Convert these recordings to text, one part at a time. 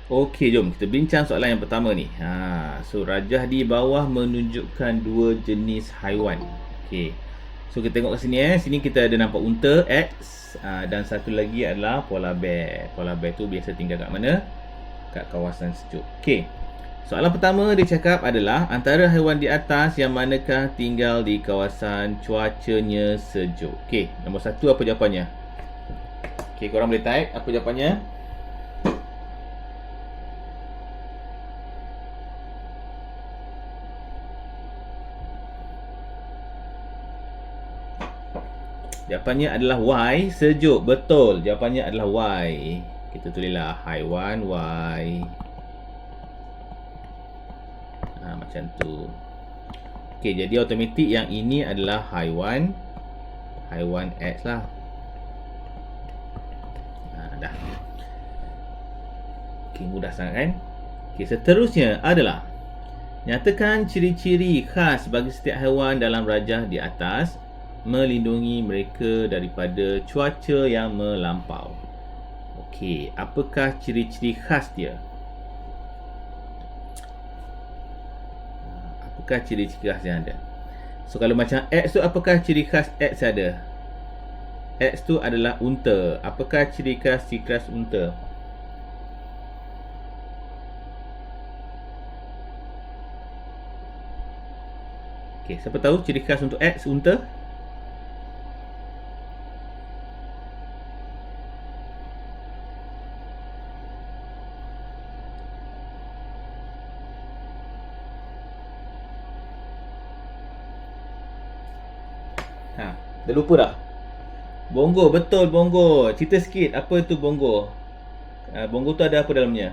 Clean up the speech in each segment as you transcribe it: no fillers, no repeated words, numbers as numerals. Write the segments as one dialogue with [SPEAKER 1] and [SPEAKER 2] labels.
[SPEAKER 1] Okey, jom kita bincang soalan yang pertama ni. So rajah di bawah menunjukkan dua jenis haiwan. Okey. So kita tengok kat sini Sini kita ada nampak unta X, dan satu lagi adalah polar bear. Polar bear tu biasa tinggal kat mana? Kat kawasan sejuk. Okey. Soalan pertama dia cakap adalah antara haiwan di atas yang manakah tinggal di kawasan cuacanya sejuk. Okey, nombor satu apa jawapannya? Okey, korang boleh type apa jawapannya? Jawapannya adalah Y, sejuk. Betul. Jawapannya adalah Y. Kita tulislah haiwan Y. Macam tu. Okey, jadi automatik yang ini adalah haiwan X lah. Dah. Okey, mudah sangat kan? Okey, seterusnya adalah nyatakan ciri-ciri khas bagi setiap haiwan dalam rajah di atas melindungi mereka daripada cuaca yang melampau. Okey, apakah ciri-ciri khas dia? Apakah ciri-ciri khas yang ada? So kalau macam X tu, apakah ciri khas X ada? X tu adalah unta. Apakah ciri khas unta? Okey, siapa tahu ciri khas untuk X unta? Dah lupa dah? Bongo, betul bongo. Cerita sikit, apa itu bongo? Bongo tu ada apa dalamnya?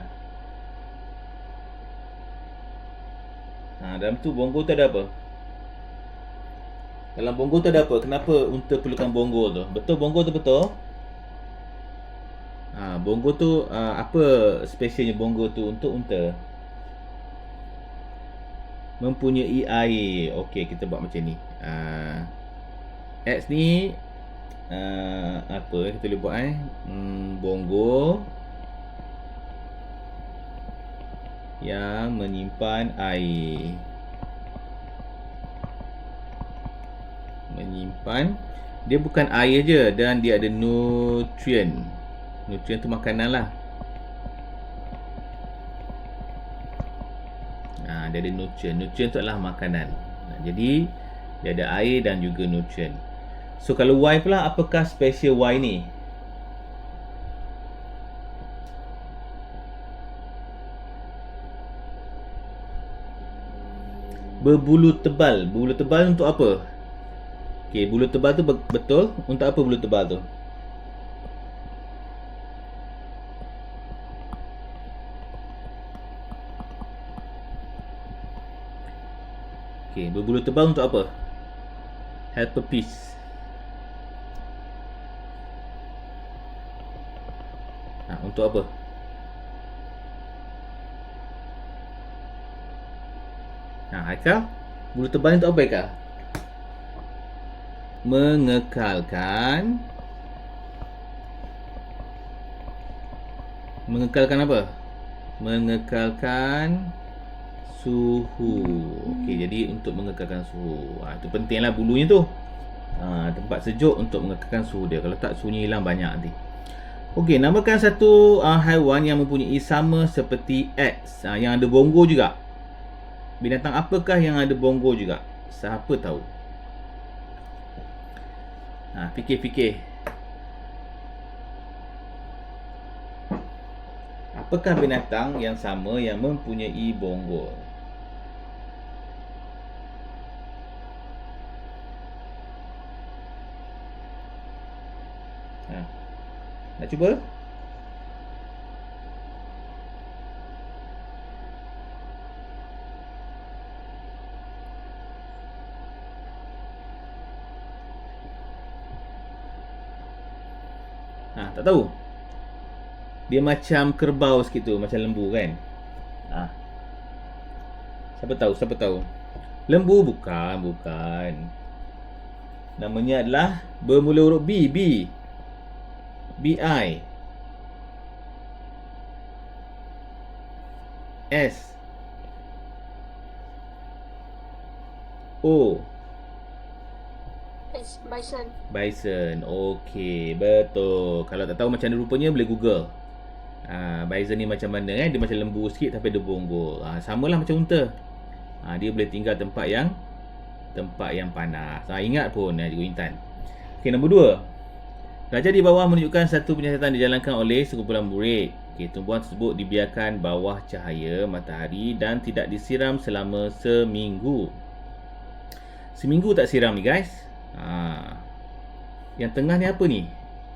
[SPEAKER 1] Dalam tu bongo tu ada apa? Dalam bongo tu ada apa? Kenapa unta perlukan bongo tu? Betul bongo tu betul? Bongo tu apa spesialnya bongo tu untuk unta? Mempunyai air. Okey, kita buat macam ni. X ni apa kita boleh buat bongo yang menyimpan air. Menyimpan, dia bukan air je dan dia ada nutrien. Nutrien tu makanan lah. Dia ada nutrien. Nutrien tu adalah makanan. Jadi dia ada air dan juga nutrien. So kalau Y pula, apakah special Y ni? Berbulu tebal. Bulu tebal untuk apa? Okey, bulu tebal tu betul. Untuk apa bulu tebal tu? Okey, berbulu tebal untuk apa? Helper piece. Untuk apa? Haikal, bulu tebal ni untuk apa Haikal? Mengekalkan apa? Mengekalkan suhu. Okey, jadi untuk mengekalkan suhu. Itu pentinglah bulunya tu. Tempat sejuk untuk mengekalkan suhu dia. Kalau tak, suhunya hilang banyak nanti. Okey, namakan satu haiwan yang mempunyai sama seperti X, yang ada bongo juga. Binatang apakah yang ada bongo juga? Siapa tahu? Fikir-fikir. Apakah binatang yang sama yang mempunyai bongo? Nak cuba? Tak tahu. Dia macam kerbau sikit tu, macam lembu kan? Siapa tahu? Lembu bukan. Namanya adalah bermula huruf B. BI. S O
[SPEAKER 2] Bison.
[SPEAKER 1] Bison. Okey, betul. Kalau tak tahu macam mana rupanya boleh Google. Bison ni macam mana Dia macam lembu sikit tapi ada bonggol. Samalah macam unta. Dia boleh tinggal tempat yang panas. Ingat pun Cikgu Intan. Okey, nombor 2. Raja di bawah menunjukkan satu penyiasatan dijalankan oleh sekumpulan murid. Okey, tumbuhan tersebut dibiarkan bawah cahaya matahari dan tidak disiram selama seminggu. Seminggu tak siram ni guys. Yang tengah ni apa ni?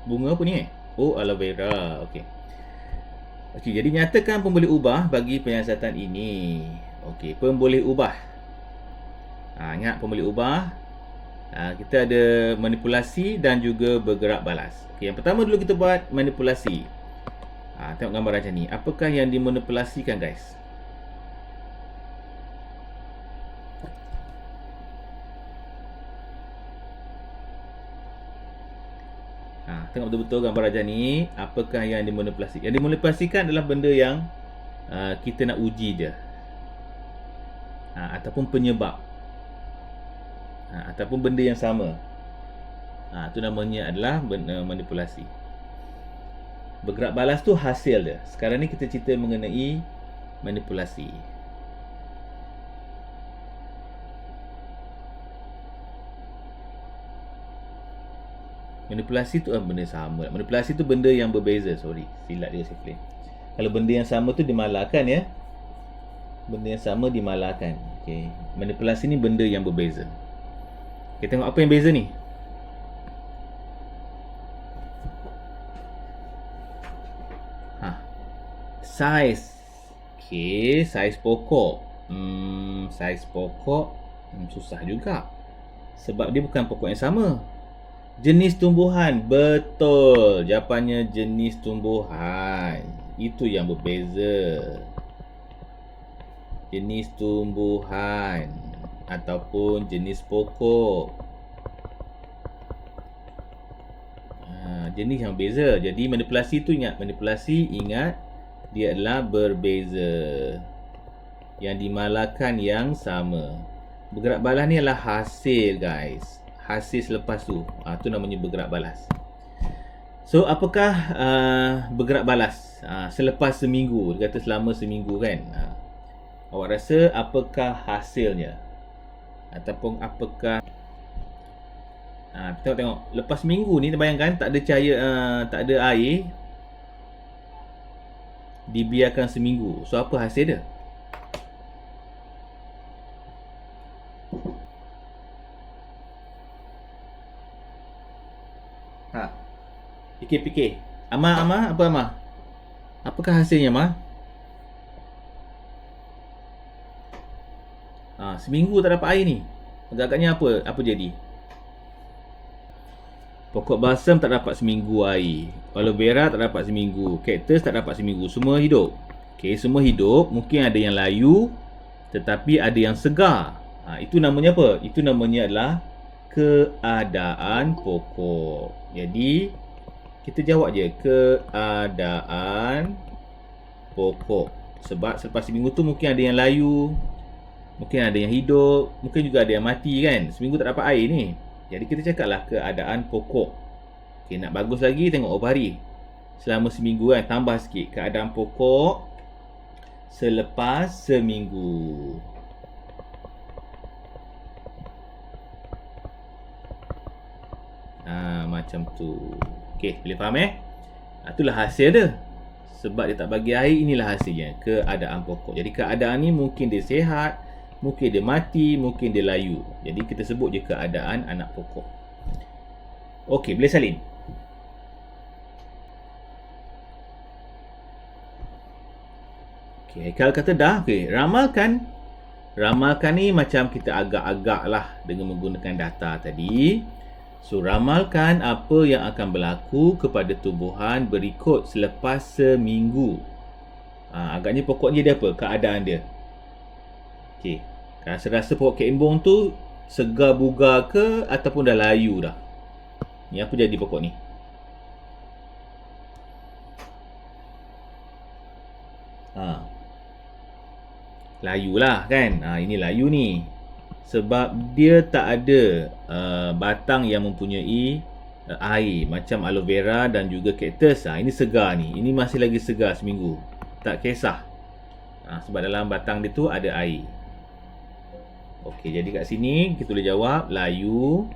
[SPEAKER 1] Bunga apa ni? Oh, aloe vera. Okey. Okey, jadi nyatakan pemboleh ubah bagi penyiasatan ini. Okey, pemboleh ubah. Ingat pemboleh ubah. Kita ada manipulasi dan juga bergerak balas. Okey, yang pertama dulu kita buat manipulasi. Tengok gambar macam ni. Apakah yang dimanipulasikan guys? Tengok betul-betul gambar raja ni. Apakah yang dimanipulasi? Yang dimanipulasikan adalah benda yang kita nak uji je. Ataupun penyebab. Ataupun benda yang sama. Itu namanya adalah manipulasi. Bergerak balas tu hasil dia. Sekarang ni kita cerita mengenai manipulasi. Manipulasi tu benda sama. Manipulasi tu benda yang berbeza. Silap dia saya claim. Kalau benda yang sama tu dimalahkan ya. Benda yang sama dimalahkan. Okey. Manipulasi ni benda yang berbeza. Kita tengok apa yang beza ni. Saiz. Okey, saiz pokok. Saiz pokok susah juga. Sebab dia bukan pokok yang sama. Jenis tumbuhan. Betul. Jawapannya jenis tumbuhan. Itu yang berbeza. Jenis tumbuhan ataupun jenis pokok. Jenis yang berbeza. Jadi manipulasi tu ingat. Dia adalah berbeza. Yang dimalahkan yang sama. Bergerak balas ni adalah hasil guys. Hasil selepas tu. Tu namanya bergerak balas. So apakah bergerak balas selepas seminggu? Dia kata selama seminggu kan. Awak rasa apakah hasilnya? Ataupun apakah tengok lepas minggu ni bayangkan tak ada cahaya, tak ada air, dibiarkan seminggu. So apa hasil dia? Fikir. Amar, apa Amar? Apakah hasilnya Amar? Seminggu tak dapat air ni. Agak-agaknya apa jadi? Pokok balsam tak dapat seminggu air. Aloe vera tak dapat seminggu. Kaktus tak dapat seminggu. Semua hidup. Okey, semua hidup. Mungkin ada yang layu, tetapi ada yang segar. Itu namanya apa? Itu namanya adalah keadaan pokok. Jadi kita jawab je keadaan pokok. Sebab selepas seminggu tu mungkin ada yang layu, mungkin ada yang hidup, mungkin juga ada yang mati kan. Seminggu tak dapat air ni. Jadi kita cakaplah keadaan pokok. Okey, nak bagus lagi tengok berapa hari. Selama seminggu kan, tambah sikit keadaan pokok selepas seminggu. Macam tu. Okey, boleh faham itulah hasil dia. Sebab dia tak bagi air, inilah hasilnya, keadaan pokok. Jadi keadaan ni mungkin dia sihat, mungkin dia mati, mungkin dia layu. Jadi kita sebut je keadaan anak pokok. Okey, boleh salin. Okey, kalau kata dah, okey, ramalkan. Ramalkan ni macam kita agak-agak lah dengan menggunakan data tadi. So, ramalkan apa yang akan berlaku kepada tumbuhan berikut selepas seminggu. Agaknya pokoknya dia apa? Keadaan dia. Okey. Rasa-rasa pokok kembung tu segar bugar ke ataupun dah layu dah? Ni apa jadi pokok ni? layu lah kan. Ini layu ni. Sebab dia tak ada batang yang mempunyai air. Macam aloe vera dan juga kaktus. Ini segar ni. Ini masih lagi segar seminggu. Tak kisah. Sebab dalam batang dia tu ada air. Okey, jadi kat sini kita boleh jawab layu.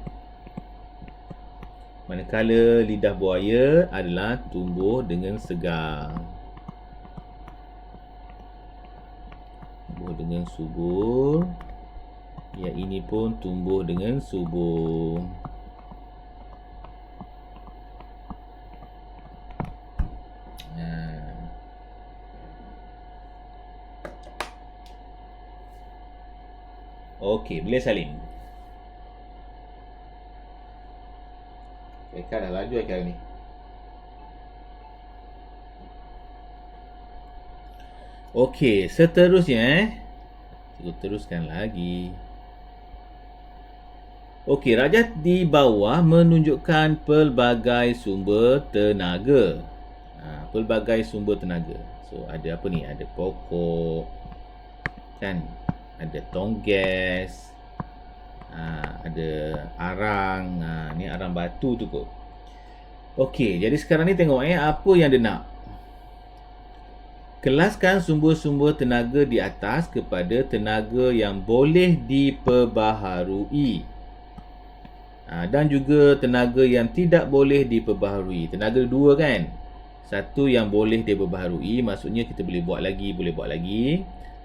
[SPEAKER 1] Manakala lidah buaya adalah tumbuh dengan segar. Tumbuh dengan subur. Yang ini pun tumbuh dengan subur. Okey, boleh salin. Eka dah laju Eka ni. Okey, seterusnya kita teruskan lagi. Okey, rajah di bawah menunjukkan pelbagai sumber tenaga. Pelbagai sumber tenaga. So, ada apa ni? Ada pokok. Kan? Ada tong gas. Ada arang. Ni arang batu tu kot. Okey, jadi sekarang ni tengok apa yang dia nak. Kelaskan sumber-sumber tenaga di atas kepada tenaga yang boleh diperbaharui. Dan juga tenaga yang tidak boleh diperbaharui. Tenaga dua kan? Satu yang boleh diperbaharui, maksudnya kita boleh buat lagi.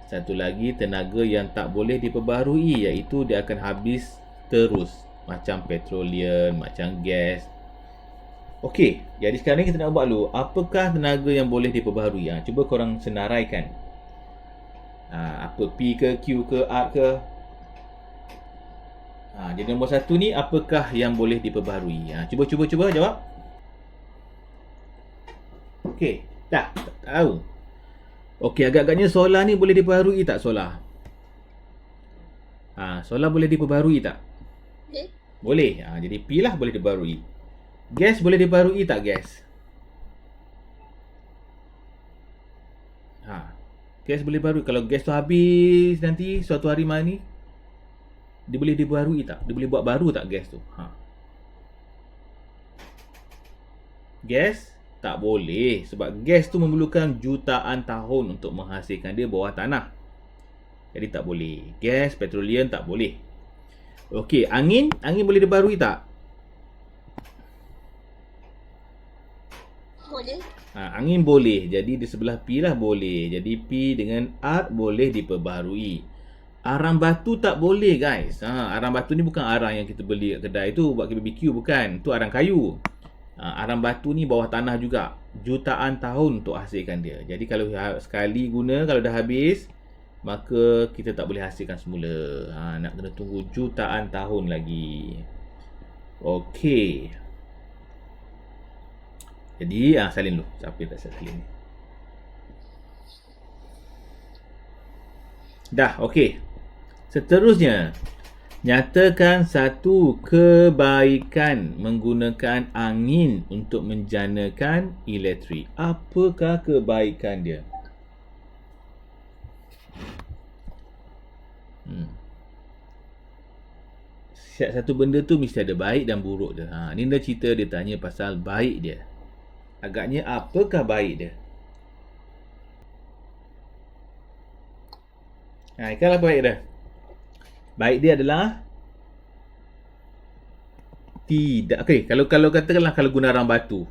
[SPEAKER 1] Satu lagi tenaga yang tak boleh diperbaharui, iaitu dia akan habis terus. Macam petroleum, macam gas. Okey, jadi sekarang ni kita nak buat dulu. Apakah tenaga yang boleh diperbaharui? Cuba korang senaraikan. Apa P ke, Q ke, R ke? Jadi nombor satu ni, apakah yang boleh diperbaharui? Cuba jawab. Okey, tak tahu. Okey, agak-agaknya solar ni boleh diperbaharui tak solar? Solar boleh diperbaharui tak? Boleh. Jadi P lah boleh diperbaharui. Gas boleh diperbaharui tak gas? Gas boleh diperbaharui. Kalau gas tu habis nanti suatu hari ni, dia boleh diperbaharui tak? Dia boleh buat baru tak gas tu? Gas tak boleh, sebab gas tu memerlukan jutaan tahun untuk menghasilkan dia bawah tanah. Jadi tak boleh. Gas, petroleum tak boleh. Okey, angin boleh diperbaharui tak?
[SPEAKER 2] Boleh.
[SPEAKER 1] Angin boleh. Jadi di sebelah P lah boleh. Jadi P dengan R boleh diperbaharui. Arang batu tak boleh guys. Arang batu ni bukan arang yang kita beli kat kedai tu buat BBQ, bukan. Tu arang kayu. Arang batu ni bawah tanah juga. Jutaan tahun untuk hasilkan dia. Jadi kalau sekali guna, kalau dah habis, maka kita tak boleh hasilkan semula. Nak kena tunggu jutaan tahun lagi. Okey. Jadi salin dulu. Siapa yang tak salin ni? Dah, okey. Seterusnya, nyatakan satu kebaikan menggunakan angin untuk menjanakan elektrik. Apakah kebaikan dia? Setiap satu benda tu mesti ada baik dan buruk dia. Ni dah cerita dia tanya pasal baik dia. Agaknya apakah baik dia? Ikan apa baik dia? Baik dia adalah tidak. Okey, kalau katakanlah kalau guna arang batu.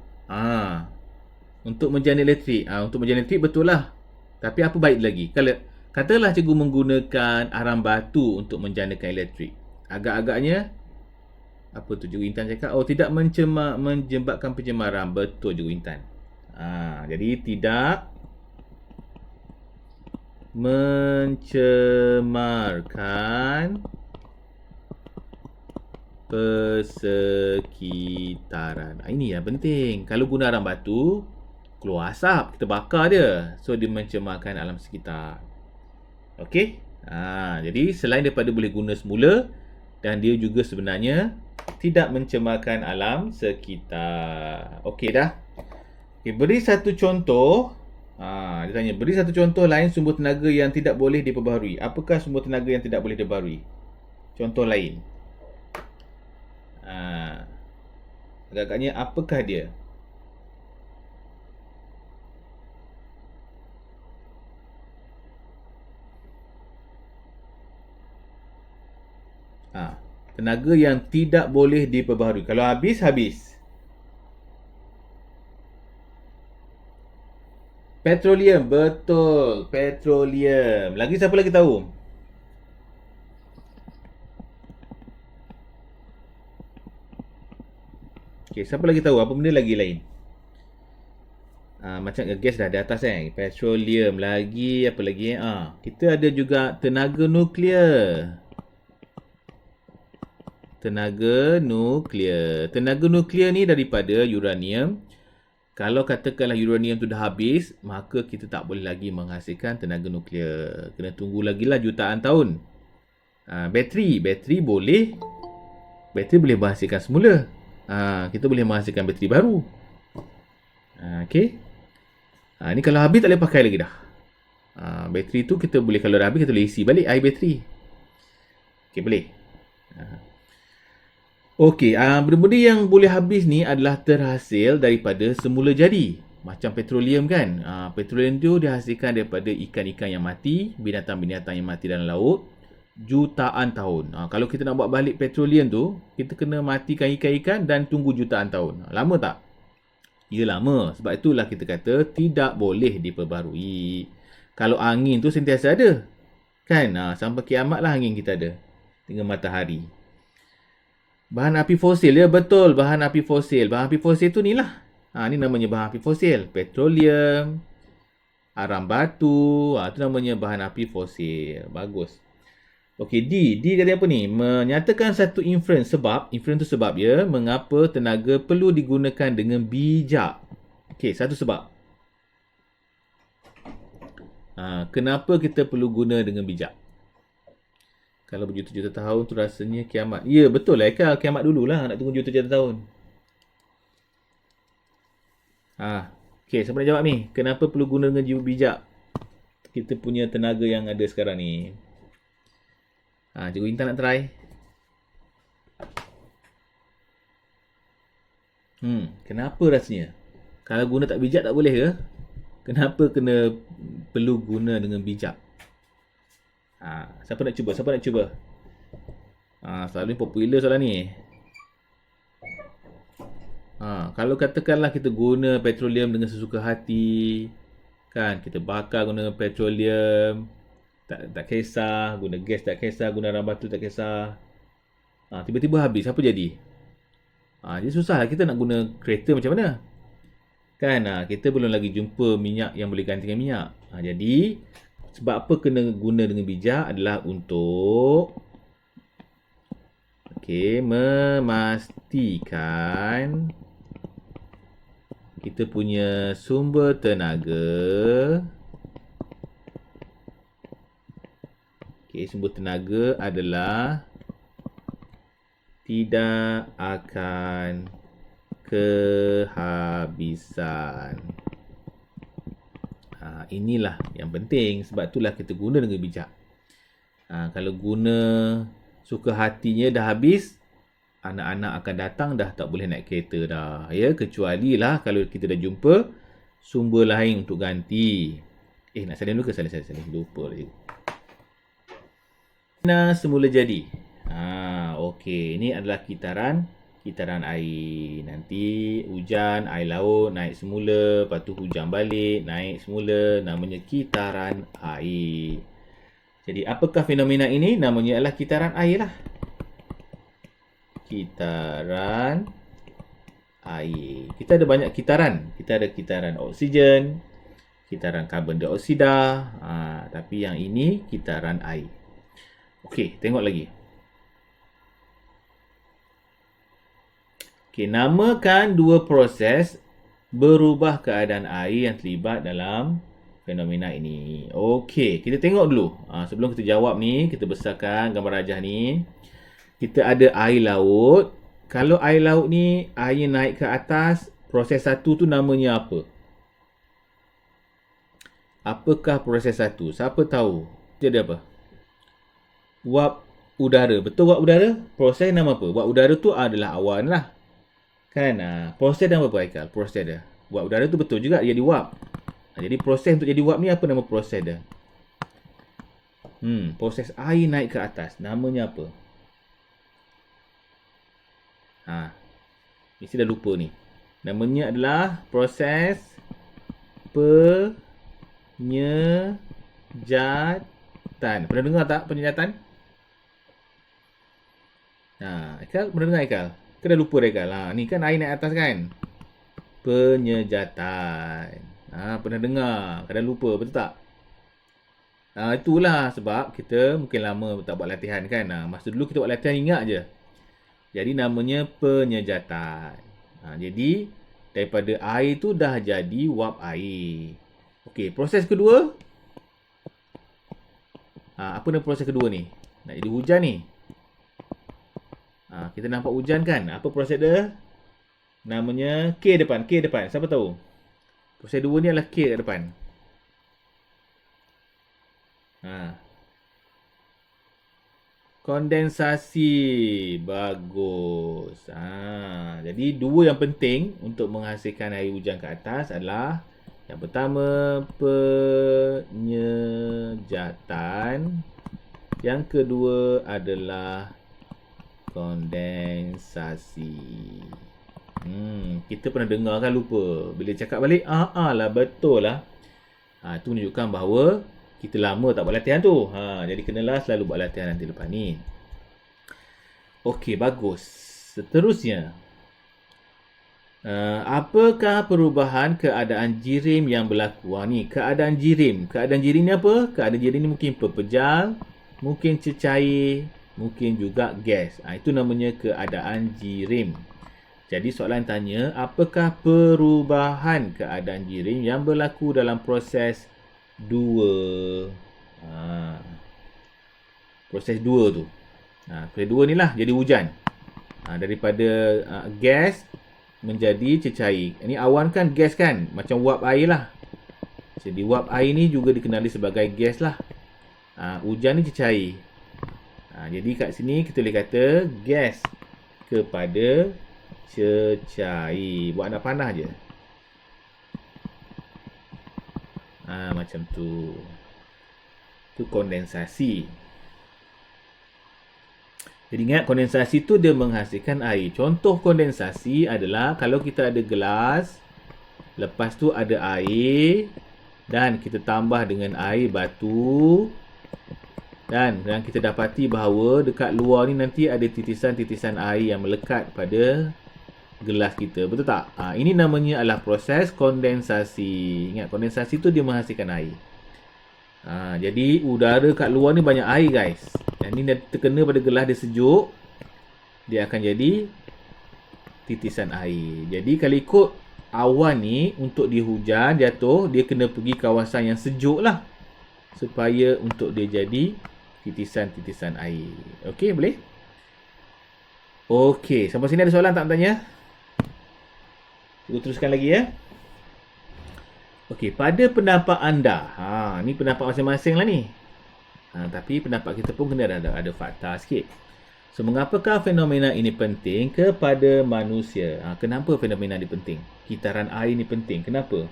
[SPEAKER 1] Untuk menjana elektrik. Untuk menjana elektrik betul lah. Tapi apa baik lagi? Kalau katakanlah cikgu menggunakan arang batu untuk menjanakan elektrik. Agak-agaknya apa tu Cikgu Intan cakap? Tidak menyebabkan pencemaran. Betul Cikgu Intan. Jadi tidak mencemarkan persekitaran. Ini yang penting. Kalau guna arang batu, keluar asap, kita bakar dia. So dia mencemarkan alam sekitar. Okey? Jadi selain daripada boleh guna semula, dan dia juga sebenarnya tidak mencemarkan alam sekitar. Okey dah. Beri satu contoh Dia tanya, beri satu contoh lain sumber tenaga yang tidak boleh diperbaharui. Apakah sumber tenaga yang tidak boleh diperbaharui? Contoh lain. Agak-agaknya apakah dia? Tenaga yang tidak boleh diperbaharui. Kalau habis, habis. Petroleum, betul. Petroleum. Lagi siapa lagi tahu? Okay, siapa lagi tahu? Apa benda lagi lain? Macam gas dah di atas petroleum lagi, apa lagi kita ada juga tenaga nuklear. Tenaga nuklear ni daripada uranium. Kalau katakanlah uranium tu dah habis, maka kita tak boleh lagi menghasilkan tenaga nuklear. Kena tunggu lagi lah jutaan tahun. Bateri boleh menghasilkan semula. Kita boleh menghasilkan bateri baru. Okay. Ni kalau habis tak boleh pakai lagi dah. Bateri tu kita boleh, kalau dah habis kita boleh isi balik air bateri. Okay, boleh. Okey, benda-benda yang boleh habis ni adalah terhasil daripada semula jadi. Macam petroleum kan. Petroleum tu dihasilkan daripada ikan-ikan yang mati, binatang-binatang yang mati dalam laut jutaan tahun. Kalau kita nak buat balik petroleum tu, kita kena matikan ikan-ikan dan tunggu jutaan tahun. Lama tak? Ya, lama. Sebab itulah kita kata tidak boleh diperbarui. Kalau angin tu sentiasa ada. Kan? Sampai kiamat lah angin kita ada. Dengan matahari. Bahan api fosil, ya betul, bahan api fosil. Bahan api fosil tu ni lah. Ni namanya bahan api fosil. Petroleum, aram batu, tu namanya bahan api fosil. Bagus. Okey, D kata apa ni? Menyatakan satu inference sebab, inference tu sebab ya, mengapa tenaga perlu digunakan dengan bijak. Okey, satu sebab. Kenapa kita perlu guna dengan bijak? Kalau berjuta-juta tahun tu rasanya kiamat. Ya, betul lah. Kiamat dululah. Nak tunggu juta-juta tahun. Okay, siapa nak jawab ni? Kenapa perlu guna dengan jiwa bijak? Kita punya tenaga yang ada sekarang ni. Cikgu Intan nak try. Kenapa rasanya? Kalau guna tak bijak tak boleh ke? Kenapa perlu guna dengan bijak? Siapa nak cuba? Selalu ni popular soalan ni. Kalau katakanlah kita guna petroleum dengan sesuka hati, kan, kita bakar guna petroleum, tak kisah, guna gas tak kisah, guna aram batu tak kisah. Tiba-tiba habis, apa jadi? Jadi susah lah kita nak guna kereta macam mana? Kan, kita belum lagi jumpa minyak yang boleh gantikan minyak. Jadi sebab apa kena guna dengan bijak adalah untuk memastikan kita punya sumber tenaga sumber tenaga adalah tidak akan kehabisan. Inilah yang penting. Sebab itulah kita guna dengan bijak. Kalau guna suka hatinya dah habis, anak-anak akan datang dah tak boleh naik kereta dah. Ya, kecuali lah kalau kita dah jumpa sumber lain untuk ganti. Nak salin dulu ke? Salin. Lupa lagi. Semula jadi. Okey, ini adalah kitaran air. Nanti hujan, air laut naik semula, lepas tu hujan balik, naik semula, namanya kitaran air. Jadi apakah fenomena ini? Namanya adalah kitaran air lah. Kitaran air. Kita ada banyak kitaran. Kita ada kitaran oksigen, kitaran karbon dioksida, tapi yang ini kitaran air. Okey, tengok lagi. Namakan dua proses berubah keadaan air yang terlibat dalam fenomena ini. Okey, kita tengok dulu. Sebelum kita jawab ni, kita besarkan gambar rajah ni. Kita ada air laut. Kalau air laut ni, air naik ke atas, proses satu tu namanya apa? Apakah proses satu? Siapa tahu? Jadi apa? Wap udara. Betul wap udara? Proses nama apa? Wap udara tu adalah awan lah. Kan? Proses nama apa Haikal? Proses dia. Wap udara tu betul juga jadi wap. Jadi proses untuk jadi wap ni apa nama proses dia? Proses air naik ke atas. Namanya apa? Mesti dah lupa ni. Namanya adalah proses penyejatan. Pernah dengar tak penyejatan? Haikal pernah dengar Haikal? Ke dah lupa Haikal? Ni kan air naik atas kan? Penyejatan. Pernah dengar. Kadang lupa, betul tak? Itulah sebab kita mungkin lama tak buat latihan kan. Masa dulu kita buat latihan ingat je. Jadi namanya penyejatan. Jadi daripada air tu dah jadi wap air. Okey, proses kedua. Apa nama proses kedua ni? Nak jadi hujan ni. Kita nampak hujan kan? Apa proses dia? Namanya K depan. K depan. Siapa tahu? Proses dua ni adalah K kat depan. Kondensasi. Bagus. Jadi dua yang penting untuk menghasilkan air hujan ke atas adalah yang pertama penyejatan. Yang kedua adalah kondensasi. Kita pernah dengar kan lupa. Bila cakap balik, lah betul lah. Itu menunjukkan bahawa kita lama tak buat latihan tu. Jadi kenalah selalu buat latihan nanti lepas ni. Okey, bagus. Seterusnya. Apakah perubahan keadaan jirim yang berlaku? Ni keadaan jirim. Keadaan jirim ni apa? Keadaan jirim ni mungkin pepejal, mungkin cecair, mungkin juga gas. Itu namanya keadaan jirim. Jadi soalan tanya, apakah perubahan keadaan jirim yang berlaku dalam proses 2? Proses 2 tu. Proses 2 ni lah jadi hujan. Daripada gas menjadi cecair. Ini awan kan gas kan? Macam wap air lah. Jadi wap air ni juga dikenali sebagai gas lah. Hujan ni cecair. Jadi kat sini kita boleh kata gas kepada cecair. Buat anak panah je. Macam tu. Itu kondensasi. Jadi ingat kondensasi tu dia menghasilkan air. Contoh kondensasi adalah kalau kita ada gelas, lepas tu ada air dan kita tambah dengan air batu, dan kita dapati bahawa dekat luar ni nanti ada titisan-titisan air yang melekat pada gelas kita. Betul tak? Ini namanya adalah proses kondensasi. Ingat kondensasi tu dia menghasilkan air. Jadi udara kat luar ni banyak air guys. Yang ni dia terkena pada gelas dia sejuk, dia akan jadi titisan air. Jadi kalau ikut awan ni untuk dia hujan jatuh, dia kena pergi kawasan yang sejuk lah, supaya untuk dia jadi titisan-titisan air. Okey, boleh? Okey, sampai sini ada soalan tak tanya? Kita teruskan lagi ya. Okey, pada pendapat anda, ni pendapat masing-masing lah ni. Tapi pendapat kita pun kena ada fakta sikit. So, mengapakah fenomena ini penting kepada manusia? Kenapa fenomena ini penting? Kitaran air ni penting. Kenapa?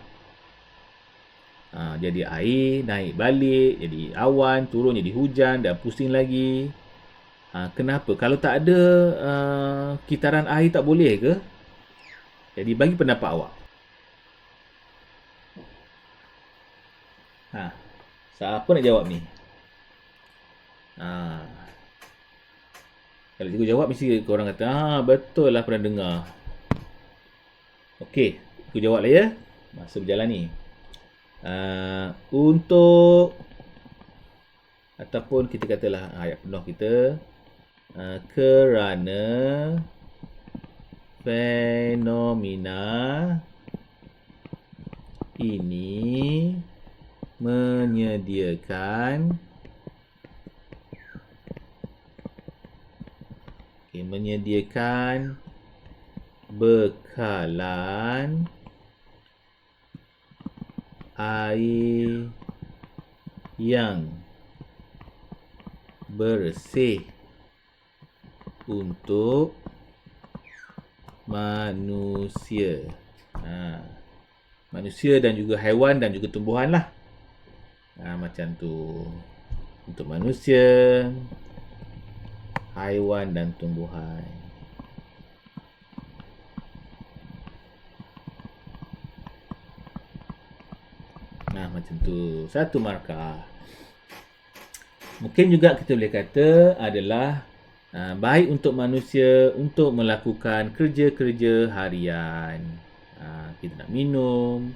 [SPEAKER 1] Jadi air naik balik, jadi awan, turun jadi hujan dan pusing lagi. Kenapa? Kalau tak ada kitaran air tak boleh ke? Jadi bagi pendapat awak. Siapa nak jawab ni? Kalau cikgu jawab mesti korang kata betul lah, pernah dengar. Okey, cikgu jawab lah ya. Masa berjalan ni. Untuk ataupun kita katalah ayat penuh kita, kerana fenomena ini menyediakan bekalan air yang bersih untuk manusia. Manusia dan juga haiwan dan juga tumbuhan lah. Macam tu. Untuk manusia, haiwan dan tumbuhan. Macam tu. Satu markah. Mungkin juga kita boleh kata adalah baik untuk manusia untuk melakukan kerja-kerja harian. Kita nak minum,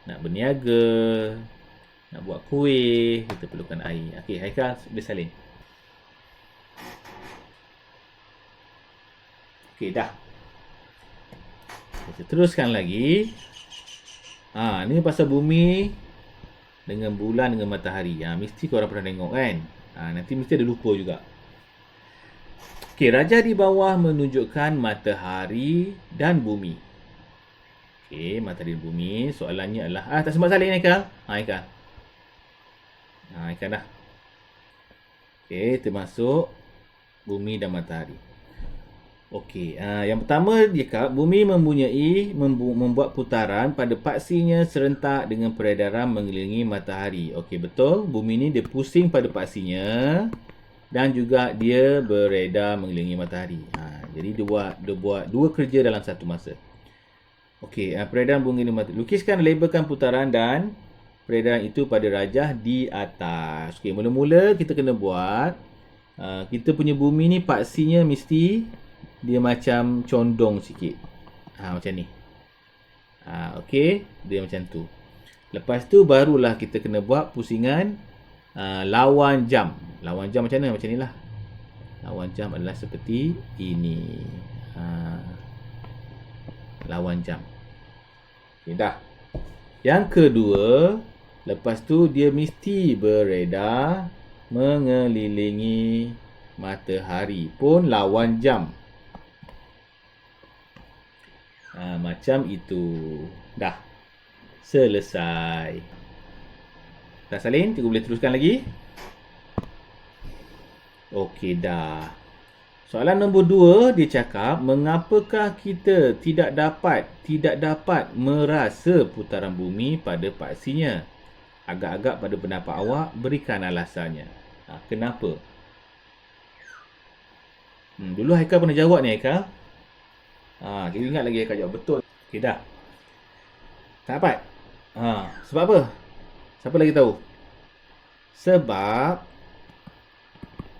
[SPEAKER 1] nak berniaga, nak buat kuih, kita perlukan air. Okey, Haikal boleh salin. Okey, dah. Kita teruskan lagi. Ni pasal bumi dengan bulan dengan matahari. Mesti korang pernah tengok kan? Nanti mesti ada lupa juga. Okey, rajah di bawah menunjukkan matahari dan bumi. Okey, matahari dan bumi. Soalannya adalah tak sempat salin Haikal. Haikal. Haikal dah. Okey, termasuk bumi dan matahari. Okey, yang pertama dia kata bumi membuat putaran pada paksinya serentak dengan peredaran mengelilingi matahari. Okey, betul. Bumi ni dia pusing pada paksinya dan juga dia beredar mengelilingi matahari. Jadi dia buat dua kerja dalam satu masa. Okey, peredaran bumi ni matahari. Lukiskan labelkan putaran dan peredaran itu pada rajah di atas. Okey, mula-mula kita kena buat kita punya bumi ni paksinya mesti dia macam condong sikit. Macam ni. Okey, dia macam tu. Lepas tu barulah kita kena buat pusingan lawan jam. Lawan jam macam mana? Macam ni lah. Lawan jam adalah seperti ini. Lawan jam. Okey, dah. Yang kedua, lepas tu dia mesti beredar mengelilingi matahari pun lawan jam. Macam itu. Dah. Selesai. Dah salin? Cikgu boleh teruskan lagi? Okey, dah. Soalan nombor 2, dia cakap, mengapakah kita tidak dapat merasa putaran bumi pada paksinya? Agak-agak pada pendapat awak, berikan alasannya. Kenapa? Dulu Haikal pernah jawab ni, Haikal. Kita ingat lagi Haikal jawab betul. Okey, dah. Tak dapat? Sebab apa? Siapa lagi tahu? Sebab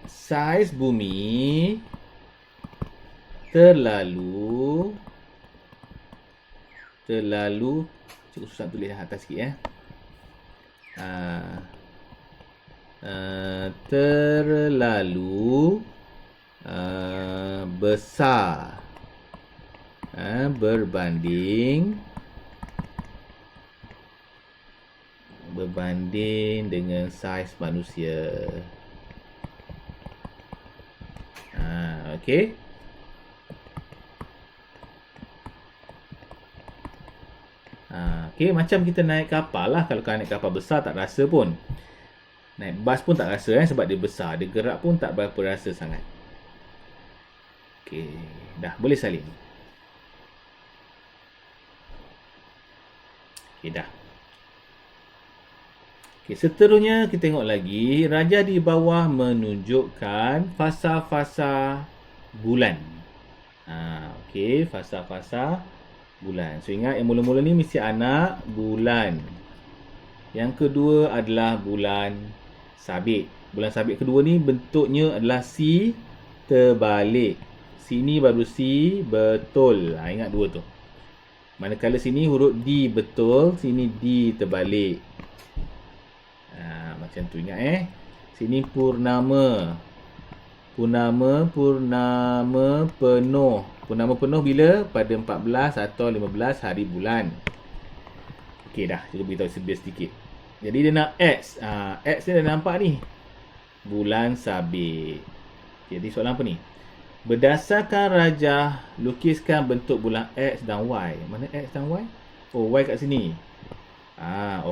[SPEAKER 1] saiz bumi terlalu cukup susah tulis atas sikit terlalu besar berbanding dengan saiz manusia. Okey. Okey, macam kita naik kapal lah. Kalau naik kapal besar tak rasa pun. Naik bas pun tak rasa sebab dia besar. Dia gerak pun tak berapa rasa sangat. Okey, dah boleh salin. Okey, dah. Okey, seterusnya kita tengok lagi. Rajah di bawah menunjukkan fasa-fasa bulan. Okey, fasa-fasa bulan. So ingat yang mula-mula ni mesti anak bulan. Yang kedua adalah bulan sabit. Bulan sabit kedua ni bentuknya adalah C terbalik. Sini baru C betul. Ingat dua tu. Manakala sini huruf D betul, sini D terbalik. Macam tu ingat Sini purnama. Purnama penuh. Purnama penuh bila? Pada 14 atau 15 hari bulan. Okey dah, cuba beritahu sedikit. Jadi dia nak X. X ni dah nampak ni. Bulan sabit. Jadi soalan apa ni? Berdasarkan rajah, lukiskan bentuk bulan X dan Y. Mana X dan Y? Oh, Y kat sini.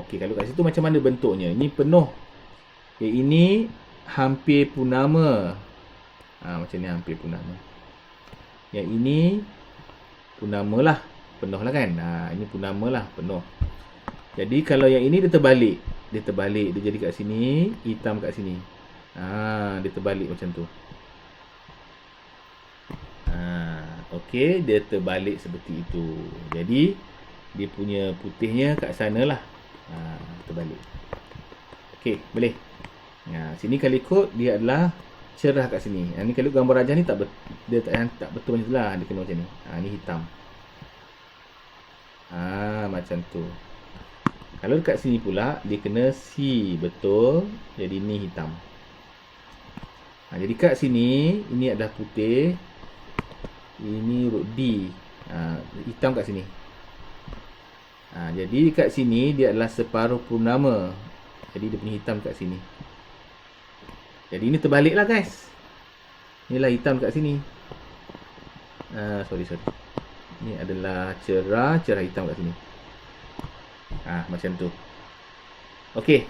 [SPEAKER 1] Okey, kalau kat situ macam mana bentuknya? Ini penuh. Okay, ini hampir purnama. Macam ni hampir purnama. Yang ini purnama lah. Penuh lah kan? Ini purnama lah, penuh. Jadi kalau yang ini dia terbalik. Dia terbalik. Dia jadi kat sini, hitam kat sini. Dia terbalik macam tu. Okey, dia terbalik seperti itu. Jadi dia punya putihnya kat sana lah. Terbalik. Okey, boleh. Sini kalau ikut dia adalah cerah kat sini. Ni kalau gambar rajah ni tak betul macam tu lah. Dia kena macam ni. Ni hitam. Macam tu. Kalau dekat sini pula dia kena C betul. Jadi ni hitam. Jadi kat sini ini adalah putih. Ini huruf D. Hitam kat sini. Jadi kat sini dia adalah separuh purnama. Jadi dia punya hitam kat sini. Jadi ini terbalik lah guys. Inilah hitam kat sini. Sorry. Ini adalah cerah hitam kat sini. Macam tu. Okey.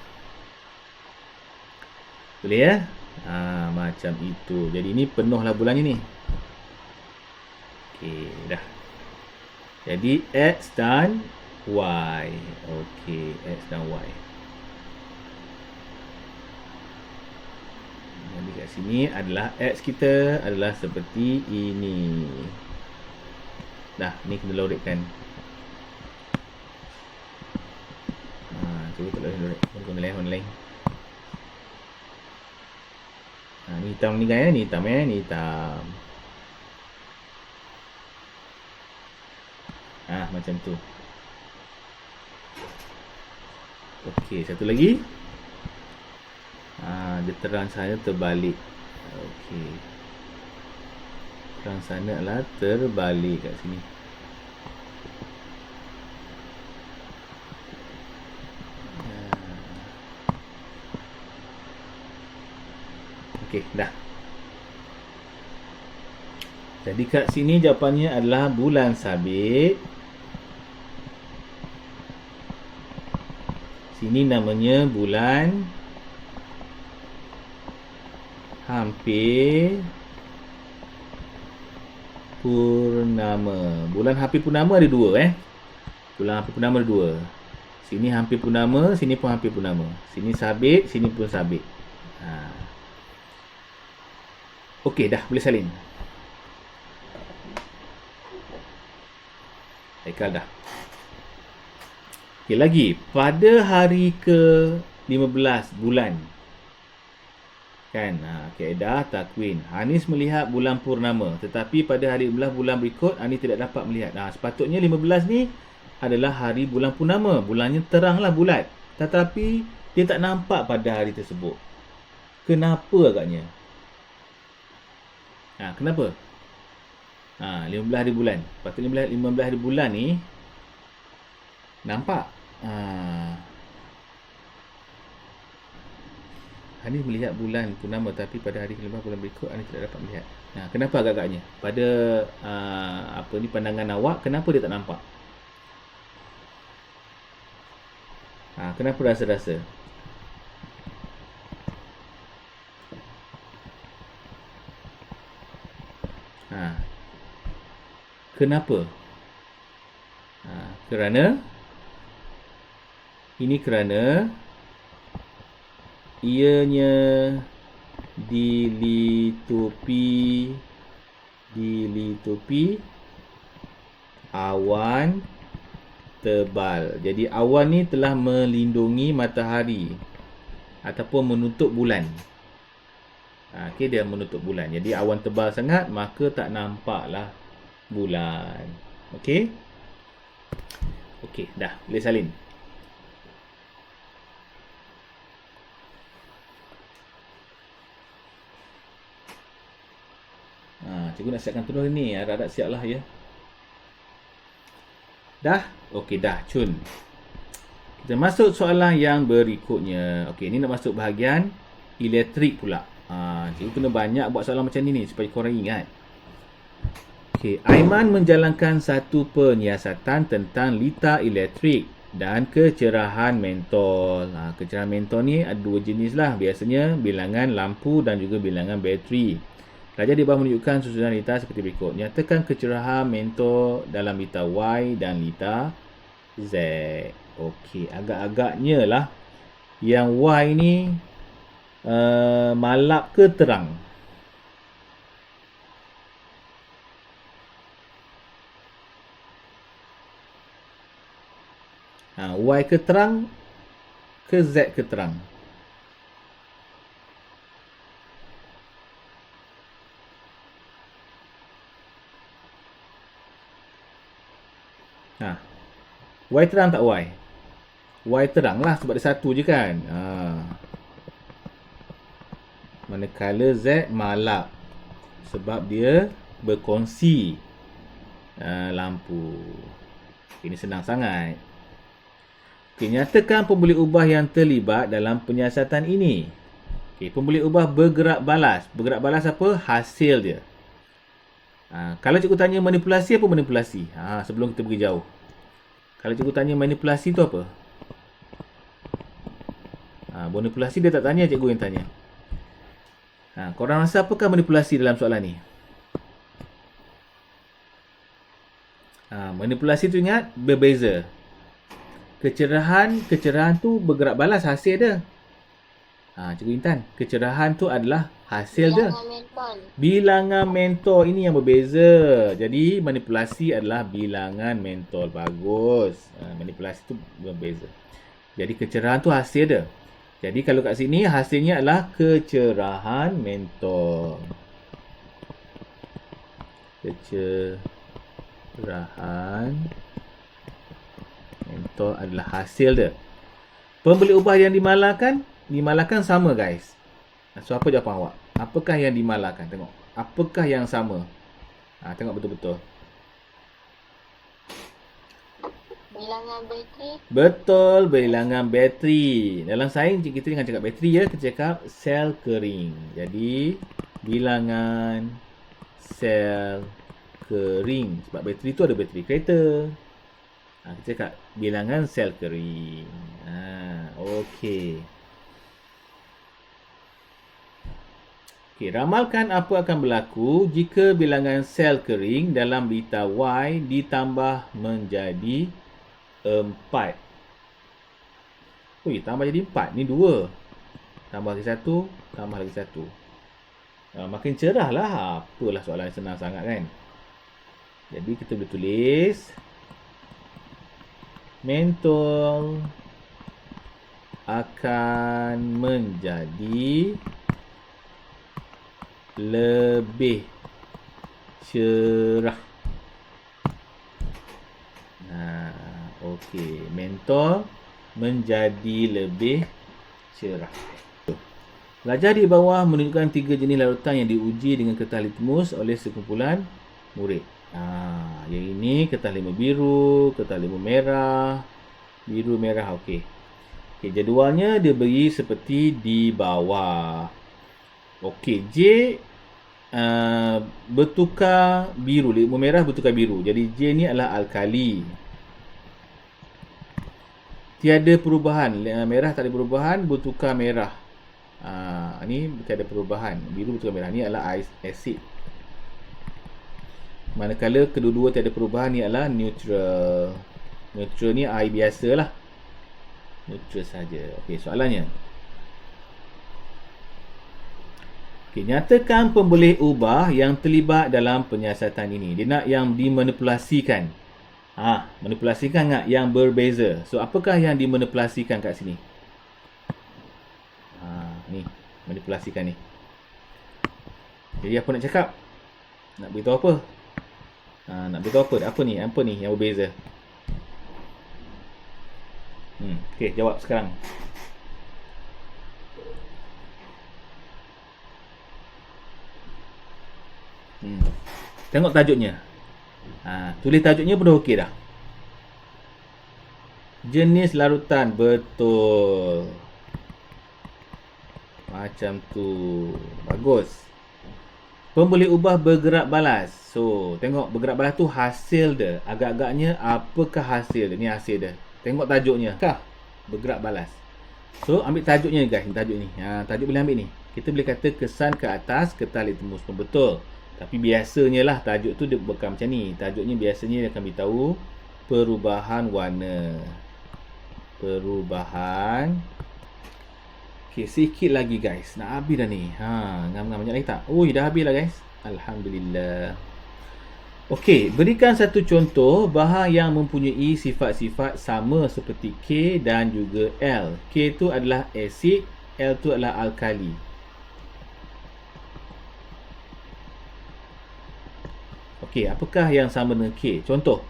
[SPEAKER 1] Boleh ya? Macam itu. Jadi ini penuhlah bulan ini. Okey, dah. Jadi X dan Y. Okey, X dan Y. Jadi kat sini adalah X kita adalah seperti ini. Dah, ni kena lorikkan. Cuba tak lorik. Warna lain. Ni hitam ni kan, ni hitam ni hitam. Macam tu. Okey, satu lagi. Dia terang sana terbalik. Okey. Terang sana adalah terbalik kat sini. Okey, dah. Jadi kat sini jawapannya adalah bulan sabit. Sini namanya bulan hampir purnama. Bulan hampir purnama ada dua Bulan hampir purnama ada dua. Sini hampir purnama, sini pun hampir purnama. Sini sabit, sini pun sabit. Okey, dah boleh salin. Haikal dah. Okey, lagi pada hari ke-15 bulan. Kan? Kaedah takwin. Hanis melihat bulan purnama, tetapi pada hari 15 bulan berikut Hanis tidak dapat melihat. Sepatutnya 15 ni adalah hari bulan purnama. Bulannya teranglah bulat. Tetapi dia tak nampak pada hari tersebut. Kenapa agaknya? Kenapa? 15 hari bulan. Patutnya 15 hari bulan ni nampak. Hanis melihat bulan purnama, tapi pada hari ke-15 bulan berikut Hanis tidak dapat melihat. Kenapa agak-agaknya? Pada pandangan awak, kenapa dia tak nampak? Kenapa rasa-rasa? Kenapa? Kerana ianya dilitupi awan tebal. Jadi awan ni telah melindungi matahari ataupun menutup bulan. Okey, dia menutup bulan. Jadi awan tebal sangat, maka tak nampaklah bulan. Okey? Okey, dah. Boleh salin. Cikgu nak siapkan tulis ni. Harap-harap siap lah ya. Dah? Okey, dah. Cun. Kita masuk soalan yang berikutnya. Okey, ni nak masuk bahagian elektrik pula. Cikgu kena banyak buat soalan macam ni supaya korang ingat. Okey, Aiman menjalankan satu penyiasatan tentang litar elektrik dan kecerahan mentol. Kecerahan mentol ni ada dua jenis lah. Biasanya bilangan lampu dan juga bilangan bateri. Raja di bawah menunjukkan susunan lita seperti berikut. Nyatakan kecerahan mentol dalam lita Y dan lita Z. Okey, agak-agaknya lah yang Y ni malap ke terang? Y ke terang ke Z ke terang? Y terang tak Y? Y terang lah sebab dia satu je kan. Manakala Z malap sebab dia berkongsi lampu. Ini senang sangat. Okay, nyatakan pembuli ubah yang terlibat dalam penyiasatan ini. Okay, pembuli ubah bergerak balas. Bergerak balas apa? Hasil dia. Kalau cikgu tanya manipulasi, apa manipulasi? Sebelum kita pergi jauh. Kalau cikgu tanya manipulasi tu apa? Manipulasi dia tak tanya, cikgu yang tanya. Korang rasa apakah manipulasi dalam soalan ni? Manipulasi tu ingat berbeza. Kecerahan tu bergerak balas hasil dia. Cikgu Intan, kecerahan tu adalah hasil dia. Bilangan mentol ini yang berbeza. Jadi manipulasi adalah bilangan mentol. Bagus. Manipulasi tu berbeza. Jadi kecerahan tu hasil dia. Jadi kalau kat sini hasilnya adalah kecerahan mentol. Kecerahan mentol adalah hasil dia. Pembeli ubah yang dimalahkan sama guys. So apa jawapan awak? Apakah yang dimalahkan? Tengok. Apakah yang sama? Tengok betul-betul.
[SPEAKER 2] Bilangan bateri.
[SPEAKER 1] Betul, bilangan bateri. Dalam sains kita jangan cakap bateri ya, kita cakap sel kering. Jadi bilangan sel kering. Sebab bateri tu ada bateri kereta. Kita cakap bilangan sel kering. Okey. Okey, ramalkan apa akan berlaku jika bilangan sel kering dalam lita Y ditambah menjadi 4. Tambah jadi 4. Ni 2. Tambah lagi 1, tambah lagi 1. Makin cerah lah. Apalah soalan senang sangat kan. Jadi kita boleh tulis mentol akan menjadi lebih cerah. Okey, mentol menjadi lebih cerah. Pelajar di bawah menunjukkan 3 jenis larutan yang diuji dengan kertas litmus oleh sekumpulan murid. Yang ini kertas lima biru, kertas lima merah, biru merah. Okey. Jadualnya dia beri seperti di bawah. Okey, J bertukar biru, lima merah bertukar biru. Jadi J ni adalah alkali. Tiada perubahan. Merah tak ada perubahan, bertukar merah. Ni tiada perubahan. Biru bertukar merah. Ni adalah asid. Manakala kedua-dua tiada perubahan, ni adalah neutral. Neutral ni air biasa lah. Neutral saja. Okey, soalannya. Okey, nyatakan pemboleh ubah yang terlibat dalam penyiasatan ini. Dia nak yang dimanipulasikan. Manipulasikan tak? Yang berbeza. So, apakah yang dimanipulasikan kat sini? Ni, manipulasikan ni. Jadi, apa nak cakap? Nak beritahu apa? Nak beritahu apa? Apa ni yang berbeza? Okey, jawab sekarang. Tengok tajuknya. Tulis tajuknya pun dah okey dah. Jenis larutan. Betul. Macam tu. Bagus. Pemboleh ubah bergerak balas. So, tengok bergerak balas tu hasil dia. Agak-agaknya apakah hasil dia? Ni hasil dia. Tengok tajuknya. Kah? Bergerak balas. So, ambil tajuknya guys. Tajuk ni. Tajuk boleh ambil ni. Kita boleh kata kesan ke atas kertas litmus pun betul. Tapi biasanya lah tajuk tu dia bukan macam ni. Tajuknya biasanya dia akan beritahu perubahan warna. Perubahan. Okay, sikit lagi guys. Nak habis dah ni. Ngam-ngam banyak lagi tak? Oh, dah habis lah guys. Alhamdulillah. Okey, berikan satu contoh bahan yang mempunyai sifat-sifat sama seperti K dan juga L. K tu adalah asid, L tu adalah alkali. Okey, apakah yang sama dengan K? Contoh.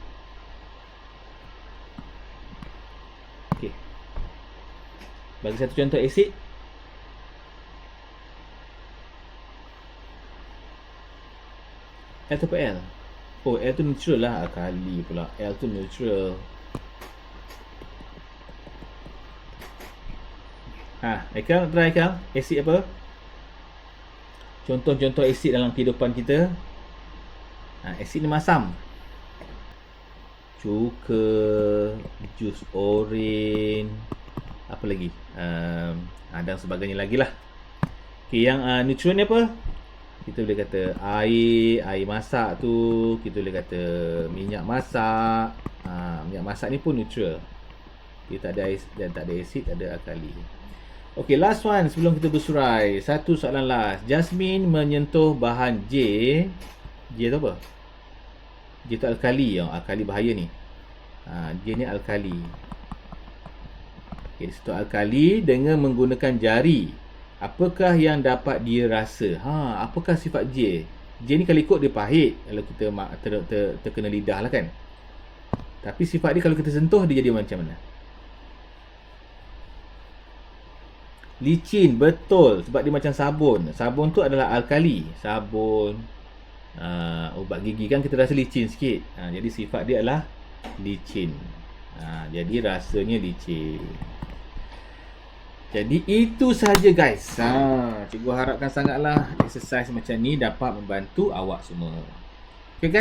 [SPEAKER 1] Okey. Bagi satu contoh asid. L tu apa L? Oh, L tu neutral lah. Alkali pula. L tu neutral. Haikal, try Haikal. Asid apa? Contoh-contoh asid dalam kehidupan kita. Asid ni masam. Cuka, jus oren, apa lagi? Dan sebagainya lagi lah. Okay, yang neutral ni apa? Kita boleh kata air masak tu. Kita boleh kata minyak masak. Minyak masak ni pun neutral. Dia tak ada dan tak ada asid, tak ada alkali. Okay, last one sebelum kita bersurai. Satu soalan last. Jasmine menyentuh bahan J. J tu apa? J tu alkali. Alkali bahaya ni. J ni alkali. Okay, dia sentuh alkali dengan menggunakan jari. Apakah yang dapat dia rasa? Apakah sifat J? J ni kalau ikut dia pahit kalau kita terkena lidah lah kan. Tapi sifat dia kalau kita sentuh dia jadi macam mana? Licin, betul. Sebab dia macam sabun. Sabun tu adalah alkali. Sabun, ubat gigi kan kita rasa licin sikit. Jadi sifat dia adalah licin. Jadi rasanya licin. Jadi itu sahaja guys. Cikgu harapkan sangatlah exercise macam ni dapat membantu awak semua.